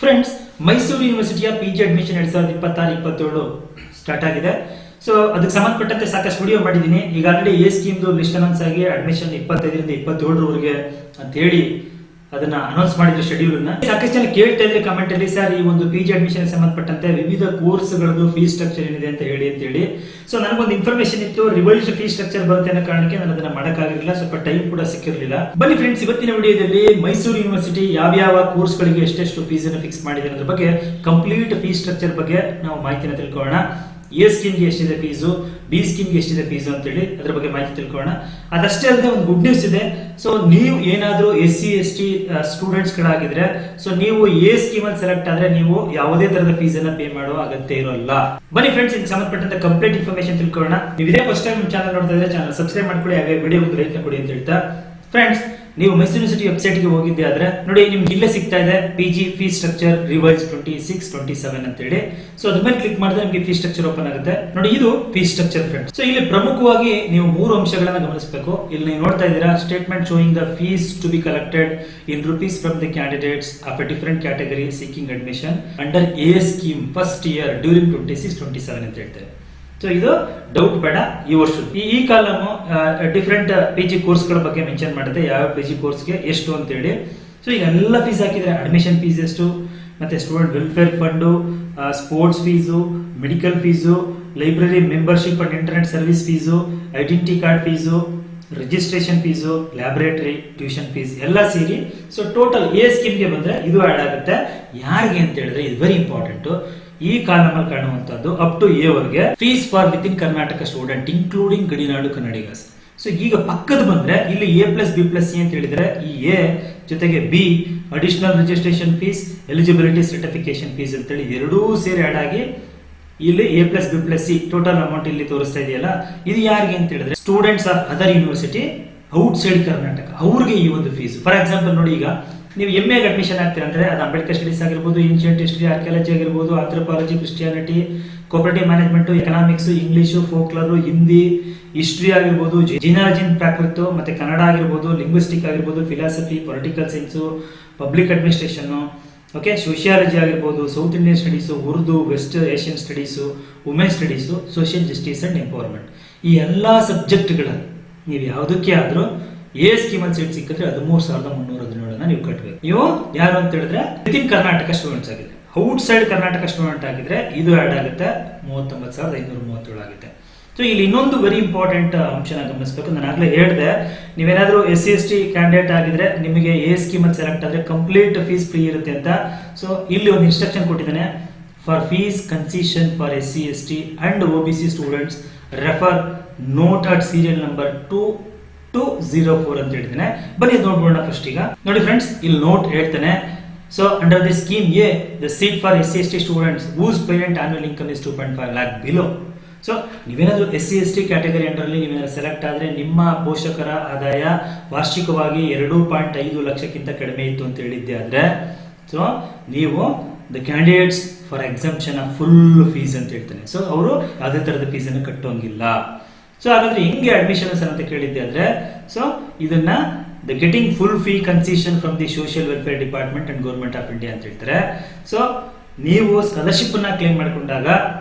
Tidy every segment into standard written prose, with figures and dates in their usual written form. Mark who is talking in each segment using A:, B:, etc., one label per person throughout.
A: Friends, Mysuru ಯೂನಿವರ್ಸಿಟಿಯ PG admission 2026-27 start ಆಗಿದೆ. So ಅದಕ್ಕೆ ಸಂಬಂಧಪಟ್ಟಂತೆ ಸಾಕಷ್ಟು ವಿಡಿಯೋ ಮಾಡಿದ್ದೀನಿ. ಈಗ ಆಲ್ರೆಡಿ ಎ ಸ್ಕೀಮ್ದು ಲಿಸ್ಟ್ ಅನೌನ್ಸ್ ಆಗಿ ಅಡ್ಮಿಷನ್ 25ರಿಂದ 27ರವರೆಗೆ ಅಂತ ಹೇಳಿ ಅದನ್ನ ಅನೌನ್ಸ್ ಮಾಡಿದ್ರು ಶೆಡ್ಯೂಲ್ ಅನ್ನ. ಸಾಕಷ್ಟು ಜನ ಕೇಳ್ತಾ ಇದ್ರೆ ಕಮೆಂಟ್ ಅಲ್ಲಿ, ಸರ್ ಈ ಒಂದು PG ಅಡ್ಮಿಷನ್ ಸಂಬಂಧಪಟ್ಟಂತೆ ವಿವಿಧ ಕೋರ್ಸ್ಗಳದ್ದು ಫೀಸ್ ಸ್ಟ್ರಕ್ಚರ್ ಏನಿದೆ ಅಂತ ಹೇಳಿ. ಸೊ ನನಗೊಂದು ಇನ್ಫಾರ್ಮೇಶನ್ ಇತ್ತು, ರಿವೈಸ್ಡ್ ಫೀಸ್ ಸ್ಟ್ರಕ್ಚರ್ ಬರುತ್ತೆ ಅನ್ನೋ ಕಾರಣಕ್ಕೆ ನಾನು ಅದನ್ನ ಮಾಡಕ್ಕಾಗಿರಲಿಲ್ಲ, ಸ್ವಲ್ಪ ಟೈಮ್ ಕೂಡ ಸಿಕ್ಕಿರಲಿಲ್ಲ. ಬನ್ನಿ ಫ್ರೆಂಡ್ಸ್, ಇವತ್ತಿನ ವಿಡಿಯೋದಲ್ಲಿ ಮೈಸೂರು ಯೂನಿವರ್ಸಿಟಿ ಯಾವ್ಯಾವ ಕೋರ್ಸ್ ಗಳಿಗೆ ಎಷ್ಟೆಷ್ಟು ಫೀಸ್ ಅನ್ನು ಫಿಕ್ಸ್ ಮಾಡಿದೆ ಅನ್ನೋದ್ರ ಬಗ್ಗೆ, ಕಂಪ್ಲೀಟ್ ಫೀಸ್ ಸ್ಟ್ರಕ್ಚರ್ ಬಗ್ಗೆ ನಾವು ಮಾಹಿತಿನ ತಿಳ್ಕೊಳ್ಳೋಣ. ಎ ಸ್ಕೀಮ್ಗೆ ಎಷ್ಟಿದೆ ಫೀಸು, ಬಿ ಸ್ಕೀಮ್ಗೆ ಎಷ್ಟಿದೆ ಫೀಸು ಅಂತೇಳಿ ಅದ್ರ ಬಗ್ಗೆ ಮಾಹಿತಿ ತಿಳ್ಕೊಳ್ಳೋಣ. ಅದಷ್ಟೇ ಅಲ್ಲದೆ ಒಂದು ಗುಡ್ ನ್ಯೂಸ್ ಇದೆ. ಸೊ ನೀವು ಏನಾದ್ರೂ SC ST ಸ್ಟೂಡೆಂಟ್ಸ್ ಗಳಾಗಿದ್ರೆ, ಸೊ ನೀವು ಎ ಸ್ಕೀಮ್ ಅಲ್ಲಿ ಸೆಲೆಕ್ಟ್ ಆದ್ರೆ ನೀವು ಯಾವುದೇ ತರದ ಫೀಸ್ ಅನ್ನ ಪೇ ಮಾಡುವ ಅಗತ್ಯ ಇರೋಲ್ಲ. ಬನ್ನಿ ಫ್ರೆಂಡ್ಸ್, ಇದಕ್ಕೆ ಸಂಬಂಧಪಟ್ಟಂತ ಕಂಪ್ಲೀಟ್ ಇನ್ಫಾರ್ಮೇಶನ್ ತಿಳ್ಕೊಳ್ಳೋಣ. ನೀವು ಇದೇ ಫಸ್ಟ್ ಟೈಮ್ ಚಾನಲ್ ನೋಡ್ತಾ ಇದ್ರೆ ಚಾನಲ್ ಸಬ್ಸ್ಕ್ರೈಬ್ ಮಾಡ್ಕೊಳ್ಳಿ, ಹಾಗೆ ವಿಡಿಯೋ ಒಂದು ಲೈಕ್ ಕೊಡಿ ಅಂತ ಹೇಳ್ತಾ, ಫ್ರೆಂಡ್ಸ್ ನೀವು ಮೈಸೂರು ಯೂನಿವರ್ಸಿಟಿ ವೆಬ್ಸೈಟ್ ಗೆ ಹೋಗಿದ್ದೆ ಆದ್ರೆ ನೋಡಿ, ನಿಮ್ಗೆ ಇಲ್ಲೇ ಸಿಗ್ತಾ ಇದೆ PG ಫೀಸ್ ಸ್ಟ್ರಕ್ಚರ್ ರಿವೈಸ್ 26-27 ಅಂತ ಹೇಳಿ. ಸೊ ಅದ್ರ ಮೇಲೆ ಕ್ಲಿಕ್ ಮಾಡಿದ್ರೆ ನಿಮಗೆ ಫೀಸ್ ಸ್ಟ್ರಕ್ಚರ್ ಓಪನ್ ಆಗುತ್ತೆ. ನೋಡಿ, ಇದು ಫೀಸ್ ಸ್ಟ್ರಕ್ಚರ್ ಫ್ರೆಂಡ್ಸ್. ಸೊ ಇಲ್ಲಿ ಪ್ರಮುಖವಾಗಿ ನೀವು 3 ಅಂಶಗಳನ್ನ ಗಮನಿಸಬೇಕು. ಇಲ್ಲಿ ನೀವು ನೋಡ್ತಾ ಇದ್ದೀರಾ, statement showing the fees two B collected in rupees from the candidates of A different category seeking admission under A scheme first year during 26-27 ಅಂತ ಹೇಳ್ತೇವೆ. ಸೊ ಇದು ಡೌಟ್ ಬೇಡ, ಈ ವರ್ಷದ ಈ ಕಾಲಮ್ ಡಿಫರೆಂಟ್ PG ಕೋರ್ಸ್ ಗಳ ಬಗ್ಗೆ ಮೆನ್ಷನ್ ಮಾಡುತ್ತೆ, ಯಾವ PG ಕೋರ್ಸ್ಗೆ ಎಷ್ಟು ಅಂತ ಹೇಳಿ. ಸೊ ಈಗ ಎಲ್ಲ ಫೀಸ್ ಹಾಕಿದ್ರೆ ಅಡ್ಮಿಷನ್ ಫೀಸ್ ಎಷ್ಟು, ಮತ್ತೆ student welfare fund, sports fees, medical fees, library membership and internet service fees, identity card fees, registration fees, laboratory tuition fees ಎಲ್ಲ ಸೇರಿ ಸೊ ಟೋಟಲ್ ಎ ಸ್ಕೀಮ್ಗೆ ಬಂದ್ರೆ ಇದು ಆಡ್ ಆಗುತ್ತೆ. ಯಾರಿಗೆ ಅಂತ ಹೇಳಿದ್ರೆ ಇದು ವೆರಿ ಇಂಪಾರ್ಟೆಂಟ್. ಈ ಕಾಲಮ್ ಅಲ್ಲಿ ಕಾಣುವಂತದ್ದು ಅಪ್ ಟು ಎ ವರೆಗೆ fees for within Karnataka student including ಗಡಿನಾಡು ಕನ್ನಡಿಗಸ್. ಸೊ ಈಗ ಪಕ್ಕದ ಬಂದ್ರೆ ಇಲ್ಲಿ A+B+C ಅಂತ ಹೇಳಿದ್ರೆ ಈ ಎ ಜೊತೆಗೆ B additional registration fees, eligibility certification fees ಅಂತೇಳಿ ಎರಡೂ ಸೇರಿ ಆಡ್ ಆಗಿ ಇಲ್ಲಿ A+B+C ಟೋಟಲ್ ಅಮೌಂಟ್ ಇಲ್ಲಿ ತೋರಿಸ್ತಾ ಇದೆಯಲ್ಲ, ಇದು ಯಾರಿಗೆ ಅಂತ ಹೇಳಿದ್ರೆ students of other university out side Karnataka, ಅವ್ರಿಗೆ ಈ ಒಂದು ಫೀಸ್. ಫಾರ್ ಎಕ್ಸಾಂಪಲ್ ನೋಡಿ, ಈಗ ನೀವು MA ಅಡ್ಮಿಷನ್ ಆಗ್ತೀರ ಅಂದ್ರೆ ಅದು ಅಂಬೇಡ್ಕರ್ ಸ್ಟಡೀಸ್ ಆಗಿರ್ಬೋದು, ಏನ್ಷಿಯಂಟ್ ಹಿಸ್ಟರಿ, ಆರ್ಕಿಯಾಲಜಿ ಆಗಿರ್ಬೋದು, anthropology, Christianity, cooperative management, economics, English, folklore, Hindi, history ಆಗಿರ್ಬೋದು, ಜಿನಾಲಜಿ ಪ್ರಾಕೃತ, ಮತ್ತೆ ಕನ್ನಡ ಆಗಿರ್ಬೋದು, ಲಿಂಗ್ವಿಸ್ಟಿಕ್ ಆಗಿರ್ಬೋದು, philosophy, political science, public administration, okay, sociology ಆಗಿರ್ಬೋದು, south Indian studies, Urdu, west Asian studies, women studies, social justice and empowerment, ಈ ಎಲ್ಲಾ ಸಬ್ಜೆಕ್ಟ್ಗಳಲ್ಲಿ ನೀವು ಯಾವುದಕ್ಕೆ ಆದ್ರೂ ಎ ಸ್ಕೀಮ್ ಅಲ್ಲಿ ಸೀಟ್ ಸಿಕ್ಕಿದ್ರೆ 13,317 ನೀವು ಕಟ್ಟಬೇಕು. ನೀವು ಯಾರು ಅಂತ ಹೇಳಿದ್ರೆ ವಿತ್ ಇನ್ ಕರ್ನಾಟಕ ಸ್ಟೂಡೆಂಟ್ಸ್ ಆಗಿದೆ. ಔಟ್ ಸೈಡ್ ಕರ್ನಾಟಕ ಸ್ಟೂಡೆಂಟ್ ಆಗಿದ್ರೆ ಇದು ಆಡ್ ಆಗುತ್ತೆ, 39,537 ಆಗುತ್ತೆ. ಸೊ ಇಲ್ಲಿ ಇನ್ನೊಂದು ವೆರಿ ಇಂಪಾರ್ಟೆಂಟ್ ಅಂಶನ ಗಮನಿಸಬೇಕು. ನಾನು ಆಗ್ಲೇ ಹೇಳಿದೆ, ನೀವೇನಾದ್ರೂ SC ST ಕ್ಯಾಂಡಿಡೇಟ್ ಆಗಿದ್ರೆ ನಿಮಗೆ ಎ ಸ್ಕೀಮ್ ಅಲ್ಲಿ ಸೆಲೆಕ್ಟ್ ಆದ್ರೆ ಕಂಪ್ಲೀಟ್ ಫೀಸ್ ಫ್ರೀ ಇರುತ್ತೆ ಅಂತ. ಸೊ ಇಲ್ಲಿ ಒಂದು ಇನ್ಸ್ಟ್ರಕ್ಷನ್ ಕೊಟ್ಟಿದ್ದಾನೆ, for fees concession for SC ST and OBC students refer note at serial number 2204 ಅಂತ ಹೇಳ್ತೇನೆ. ಬನ್ನಿ ಅದು ನೋಡ್ಬೋಣ. ಫಸ್ಟ್ ಈಗ ನೋಡಿ ಫ್ರೆಂಡ್ಸ್, ಇಲ್ಲಿ ನೋಟ್ ಹೇಳ್ತೇನೆ. So under the scheme A the seat for SC ST students whose parent annual income is 2.5 lakh below. So ನೀವೇನಾದ್ರೂ SC ST category under ಅಲ್ಲಿ ನೀವೇನಾದ್ರೂ ಸೆಲೆಕ್ಟ್ ಆದ್ರೆ ನಿಮ್ಮ ಪೋಷಕರ ಆದಾಯ ವಾರ್ಷಿಕವಾಗಿ 2.5 ಲಕ್ಷಕ್ಕಿಂತ ಕಡಿಮೆ ಇತ್ತು ಅಂತ ಹೇಳಿದ್ದೆ ಆದ್ರೆ, ಸೊ ನೀವು the candidates for exemption of full fees ಅಂತ ಹೇಳ್ತಾನೆ. ಸೊ ಅವರು ಯಾವುದೇ ತರದ ಫೀಸ್ ಅನ್ನು ಕಟ್ಟೋಂಗಿಲ್ಲ. ಸೊ ಹಾಗಾದ್ರೆ ಹೆಂಗೆ ಅಡ್ಮಿಷನ್ಸ್ ಅಂತ ಕೇಳಿದ್ದೆ ಆದ್ರೆ, ಸೊ ಇದನ್ನ the getting full fee concession from the social welfare department and government of India ಅಂತ ಹೇಳ್ತಾರೆ. ಸೊ ನೀವು ಸ್ಕಾಲರ್ಶಿಪ್ ಅನ್ನ ಕ್ಲೇಮ್ ಮಾಡ್ಕೊಂಡಾಗ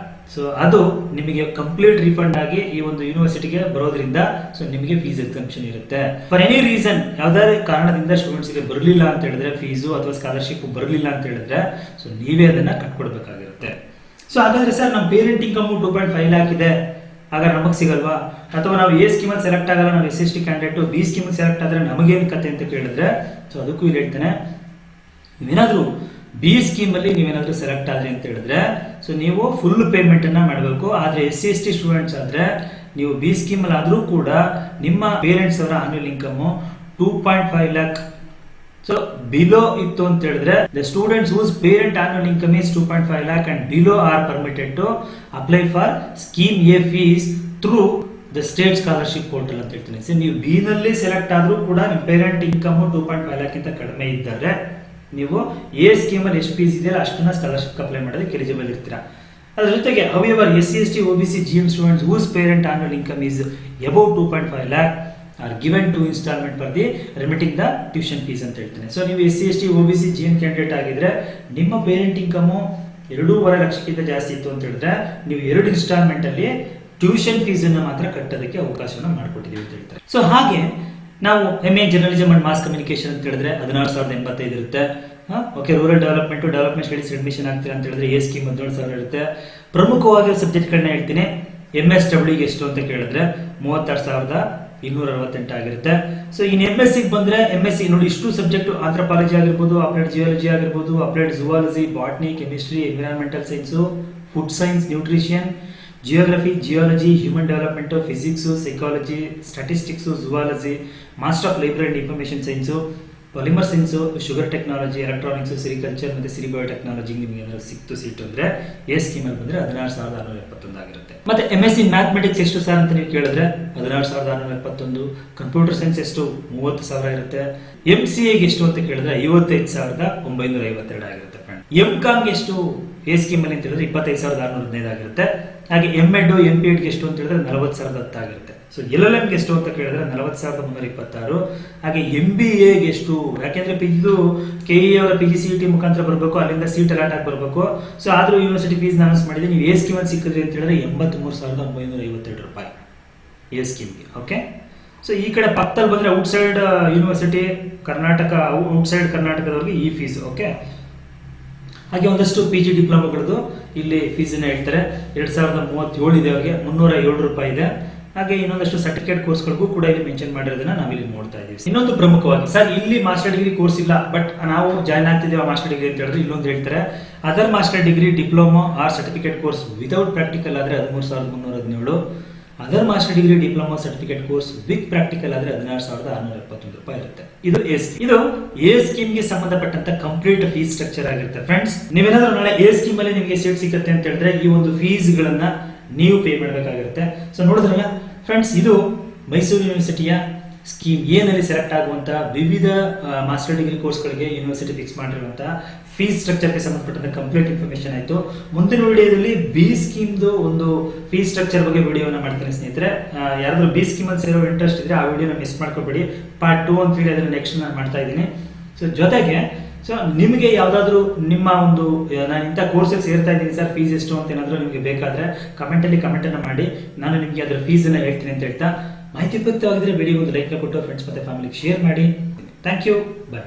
A: ಸೊ ಅದು ನಿಮಗೆ ಕಂಪ್ಲೀಟ್ ರಿಫಂಡ್ ಆಗಿ ಈ ಒಂದು ಯೂನಿವರ್ಸಿಟಿಗೆ ಬರೋದ್ರಿಂದ ಸೊ ನಿಮಗೆ ಫೀಸ್ ಎಕ್ಸಂಪ್ಷನ್ ಇರುತ್ತೆ. ಫಾರ್ ಎನಿ ರೀಸನ್ ಯಾವ್ದಾದ್ರು ಕಾರಣದಿಂದ ಸ್ಟೂಡೆಂಟ್ಸ್ ಗೆ ಬರಲಿಲ್ಲ ಅಂತ ಹೇಳಿದ್ರೆ, ಫೀಸು ಅಥವಾ ಸ್ಕಾಲರ್ಶಿಪ್ ಬರಲಿಲ್ಲ ಅಂತ ಹೇಳಿದ್ರೆ, ಸೊ ನೀವೇ ಅದನ್ನ ಕಟ್ಕೊಡ್ಬೇಕಾಗಿರುತ್ತೆ. ಸೊ ಹಾಗಾದ್ರೆ ಸರ್ ನಮ್ಮ ಪೇರೆಂಟ್ ಇನ್ಕಮ್ 2.5 ಲ್ಯಾಕ್ ಇದೆ, ಹಾಗಾದ್ರೆ ನಮಗೆ ಸಿಗಲ್ವಾ? ಅಥವಾ ನಾವು ಎ ಸ್ಕೀಮ್ ಅಲ್ಲಿ ಸೆಲೆಕ್ಟ್ ಆಗಲ್ಲ, ನಾವು SC ST candidate, B scheme select ಆದ್ರೆ ನಮಗೇನು ಕತೆ ಅಂತ ಕೇಳಿದ್ರೆ, ಸೊ ಅದಕ್ಕೂ ಇಲ್ಲಿ ಹೇಳ್ತಾನೆ, ನೀವೇನಾದ್ರೂ ಬಿ ಸ್ಕೀಮ್ ಅಲ್ಲಿ ನೀವೇನಾದ್ರೂ ಸೆಲೆಕ್ಟ್ ಆದ್ರೆ ಅಂತ ಹೇಳಿದ್ರೆ, ಸೊ ನೀವು ಫುಲ್ ಪೇಮೆಂಟ್ ಅನ್ನ ಮಾಡಬೇಕು. ಆದ್ರೆ SC ST ಸ್ಟೂಡೆಂಟ್ಸ್ ಆದ್ರೆ ನೀವು ಬಿ ಸ್ಕೀಮ್ ಅಲ್ಲಿ ಆದ್ರೂ ಕೂಡ ನಿಮ್ಮ ಪೇರೆಂಟ್ಸ್ ಅವರ annual income 2.5 lakh so below ಇತ್ತು ಅಂತ ಹೇಳಿದ್ರೆ, the students whose parent annual income is 2.5 lakh and below are permitted to apply for scheme A fees through the state scholarship portal ಅಂತ ಹೇಳ್ತೀನಿ. ಸೊ ನೀವು ಬಿ ನಲ್ಲಿ ಸೆಲೆಕ್ಟ್ ಆದ್ರೂ ಕೂಡ ನಿಮ್ಮ ಪೇರೆಂಟ್ ಇನ್ಕಮ್ 2.5 lakh ಗಿಂತ ಕಡಿಮೆ ಇದ್ದರೆ ನೀವು ಎ ಸ್ಕೀಮ್ ಅಲ್ಲಿ ಎಷ್ಟು ಫೀಸ್ ಇದೆಯಲ್ಲ ಅಷ್ಟನ್ನ ಸ್ಕಾಲರ್ಶಿಪ್ ಅಪ್ಲೈ ಮಾಡೋದಕ್ಕೆ ಎಲಿಜಿಬಲ್ ಇರ್ತೀರಾ. ಅದರ ಜೊತೆಗೆ however SC ST OBC GM students whose parent annual income is above 2.5 lakh are given two instalment for the remitting the tuition fees ಅಂತ ಹೇಳ್ತೇನೆ. ಸೊ ನೀವು SC/ST OBC GN ಕ್ಯಾಂಡಿಡೇಟ್ ಆಗಿದ್ರೆ ನಿಮ್ಮ parent income 2.5 ಲಕ್ಷಕ್ಕಿಂತ ಜಾಸ್ತಿ ಇತ್ತು ಅಂತ ಹೇಳಿದ್ರೆ ನೀವು 2 ಇನ್ಸ್ಟಾಲ್ಮೆಂಟ್ ಅಲ್ಲಿ ಟ್ಯೂಷನ್ ಫೀಸ್ ಅನ್ನು ಮಾತ್ರ ಕಟ್ಟೋದಕ್ಕೆ ಅವಕಾಶವನ್ನು ಮಾಡಿಕೊಟ್ಟಿದ್ದೀವಿ ಅಂತ ಹೇಳ್ತಾರೆ. ಸೊ ಹಾಗೆ ನಾವು MA journalism and mass communication ಅಂತ ಹೇಳಿದ್ರೆ 16,085 ಇರುತ್ತೆ. Okay, rural development studies admission ಆಗ್ತೀರಾ ಅಂತ ಹೇಳಿದ್ರೆ ಸ್ಕೀಮ್ 17,000 ಇರುತ್ತೆ. ಪ್ರಮುಖವಾಗಿ ಸಬ್ಜೆಕ್ಟ್ಗಳನ್ನ ಹೇಳ್ತೀನಿ. MSW ಗೆ ಎಷ್ಟು ಅಂತ ಕೇಳಿದ್ರೆ 36,268 ಆಗಿರುತ್ತೆ. ಸೊ ಇನ್ MSc ಬಂದ್ರೆ MSc ನೋಡಿ ಇಷ್ಟು ಸಬ್ಜೆಕ್ಟ್ ಆಂಥ್ರೋಪಾಲಜಿ ಆಗಿರ್ಬೋದು, ಅಪ್ಲೈಡ್ ಜಿಯಾಲಜಿ ಆಗಿರ್ಬೋದು, applied zoology, botany, chemistry, environmental science, food science, nutrition, geography, geology, human development, physics, psychology, statistics, zoology, master of library and information science, polymer science, sugar technology, electronics, sericulture ಮತ್ತೆ ಸಿರಿಬಯೋ technology ನಿಮಗೆ ಏನಾದ್ರು ಸಿಕ್ತು seat ಅಂದ್ರೆ scheme ಅಲ್ಲಿ ಬಂದ್ರೆ 16,671 ಆಗಿರುತ್ತೆ. ಮತ್ತೆ MSc ಮ್ಯಾಥಮೆಟಿಕ್ಸ್ ಎಷ್ಟು ಸರ್ ಅಂತ ನೀವು ಕೇಳಿದ್ರೆ 16,671. ಕಂಪ್ಯೂಟರ್ ಸೈನ್ಸ್ ಎಷ್ಟು 30,000 ಇರುತ್ತೆ. MCA ಗೆ ಎಷ್ಟು ಅಂತ ಕೇಳಿದ್ರೆ 55,952 ಆಗಿರುತ್ತೆ. MCOM ಗೆ ಎಷ್ಟು ಸ್ಕೀಮ್ ಅಲ್ಲಿ ಅಂತ ಹೇಳಿದ್ರೆ 25,615 ಆಗಿರುತ್ತೆ. ಹಾಗೆ MEd MPEd ಗೆ ಎಷ್ಟು ಅಂತ ಹೇಳಿದ್ರೆ 40,010 ಆಗಿರುತ್ತೆ. ಸೊ LLM ಗೆ ಎಷ್ಟು ಅಂತ ಕೇಳಿದ್ರೆ 40,326. ಹಾಗೆ MBA ಗೆ ಎಷ್ಟು, ಯಾಕೆಂದ್ರೆ ಇದು KE ಅವರ PGCET ಮುಖಾಂತರ ಬರಬೇಕು, ಅಲ್ಲಿಂದ ಸೀಟ್ ಅಲಾಟ್ ಆಗಿ ಬರಬೇಕು. ಸೊ ಆದ್ರೂ ಯೂನಿವರ್ಸಿಟಿ ಫೀಸ್ ನಾನು ಮಾಡಿದ್ರೆ ನೀವು ಸ್ಕೀಮ್ ಅಲ್ಲಿ ಸಿಕ್ಕಿದ್ರಿ ಅಂತ ಹೇಳಿದ್ರೆ 83,952 ರೂಪಾಯಿ ಸ್ಕೀಮ್ಗೆ. ಓಕೆ, ಸೊ ಈ ಕಡೆ ಪಕ್ಕದಲ್ಲಿ ಬಂದ್ರೆ ಔಟ್ಸೈಡ್ ಯೂನಿವರ್ಸಿಟಿ ಕರ್ನಾಟಕ, ಔಟ್ಸೈಡ್ ಕರ್ನಾಟಕದವರಿಗೆ ಈ ಫೀಸ್. ಓಕೆ, ಹಾಗೆ ಒಂದಷ್ಟು PG ಡಿಪ್ಲೊಮಾಗಳದ್ದು ಇಲ್ಲಿ ಫೀಸ್ ಅನ್ನ ಹೇಳ್ತಾರೆ. 2,037 ಇದೆ, ಅವರಿಗೆ 307 ರೂಪಾಯಿ ಇದೆ. ಹಾಗೆ ಇನ್ನೊಂದಷ್ಟು ಸರ್ಟಿಫಿಕೇಟ್ ಕೋರ್ಸ್ಗಳಿಗೂ ಕೂಡ ಇಲ್ಲಿ ಮೆನ್ಷನ್ ಮಾಡಿರೋದನ್ನ ನಾವಿಲ್ಲಿ ನೋಡ್ತಾ ಇದೀವಿ. ಇನ್ನೊಂದು ಪ್ರಮುಖವಾಗಿ ಸರ್ ಇಲ್ಲಿ ಮಾಸ್ಟರ್ ಡಿಗ್ರಿ ಕೋರ್ಸ್ ಇಲ್ಲ, ಬಟ್ ನಾವು ಜಾಯ್ನ್ ಆಗ್ತಿದ್ದೇವೆ ಮಾಸ್ಟರ್ ಡಿಗ್ರಿ ಅಂತ ಹೇಳಿದ್ರೆ ಇಲ್ಲೊಂದು ಹೇಳ್ತಾರೆ, other master degree diploma R certificate course without practical ಆದ್ರೆ 13,317. Other master degree diploma certificate course with practical ಆದ್ರೆ 16,671 ರೂಪಾಯಿ ಇರುತ್ತೆ. ಇದು ಸ್ಕೀಮ್ ಗೆ ಸಂಬಂಧಪಟ್ಟಂತ ಕಂಪ್ಲೀಟ್ ಫೀಸ್ ಸ್ಟ್ರಕ್ಚರ್ ಆಗಿರುತ್ತೆ. ಫ್ರೆಂಡ್ಸ್, ನೀವೇನಾದ್ರೂ ನಾಳೆ ಸ್ಕೀಮ್ ಅಲ್ಲಿ ನಿಮಗೆ ಸೀಟ್ ಸಿಗುತ್ತೆ ಅಂತ ಹೇಳಿದ್ರೆ ಈ ಒಂದು ಫೀಸ್ ಗಳನ್ನ ನೀವು ಪೇ ಮಾಡಬೇಕಾಗಿರುತ್ತೆ. ಸೊ ನೋಡಿದ್ರಲ್ಲ ಫ್ರೆಂಡ್ಸ್, ಇದು ಮೈಸೂರು ಯೂನಿವರ್ಸಿಟಿಯ ಸ್ಕೀಮ್ ಏನಲ್ಲಿ ಸೆಲೆಕ್ಟ್ ಆಗುವಂತ ವಿವಿಧ ಮಾಸ್ಟರ್ ಡಿಗ್ರಿ ಕೋರ್ಸ್ಗಳಿಗೆ ಯೂನಿವರ್ಸಿಟಿ ಫಿಕ್ಸ್ ಮಾಡಿರುವಂತಹ ಫೀಸ್ ಸ್ಟ್ರಕ್ಚರ್ಗೆ ಸಂಬಂಧಪಟ್ಟಂತ ಕಂಪ್ಲೀಟ್ ಇನ್ಫಾರ್ಮೇಶನ್ ಆಯ್ತು. ಮುಂದಿನ ವಿಡಿಯೋದಲ್ಲಿ ಬಿ ಸ್ಕೀಮ್ದು ಒಂದು ಫೀಸ್ ಸ್ಟ್ರಕ್ಚರ್ ಬಗ್ಗೆ ವಿಡಿಯೋನ ಮಾಡ್ತೇನೆ ಸ್ನೇಹಿತರೆ. ಯಾರಾದ್ರೂ ಬಿ ಸ್ಕೀಮ್ ಅಲ್ಲಿ ಸೇರೋ ಇಂಟ್ರೆಸ್ಟ್ ಇದ್ರೆ ಆ ವಿಡಿಯೋನ ಮಿಸ್ ಮಾಡ್ಕೋಬೇಡಿ. ಪಾರ್ಟ್ 2 ಅಂತ ಹೇಳಿ ಅದನ್ನ ನೆಕ್ಸ್ಟ್ ನಾನು ಮಾಡ್ತಾ ಇದ್ದೀನಿ. ಸೊ ಜೊತೆಗೆ ನಿಮಗೆ ಯಾವ್ದಾದ್ರು ನಿಮ್ಮ ಒಂದು ನಾನು ಇಂಥ ಕೋರ್ಸ್ ಸೇರ್ತಾ ಇದ್ದೀನಿ ಸರ್, ಫೀಸ್ ಎಷ್ಟು ಅಂತ ಏನಾದ್ರು ನಿಮಗೆ ಬೇಕಾದ್ರೆ ಕಮೆಂಟ್ ಅನ್ನ ಮಾಡಿ, ನಾನು ನಿಮಗೆ ಅದರ ಫೀಸ್ ಅನ್ನ ಹೇಳ್ತೀನಿ ಅಂತ ಹೇಳ್ತಾ, ಮಾಹಿತಿ ಉಪಯುಕ್ತವಾಗಿದ್ರೆ ವಿಡಿಯೋ ಒಂದು ಲೈಕ್ ಕೊಟ್ಟು ಫ್ರೆಂಡ್ಸ್ ಮತ್ತೆ ಫ್ಯಾಮಿಲಿಗೆ ಶೇರ್ ಮಾಡಿ. Thank you, bye.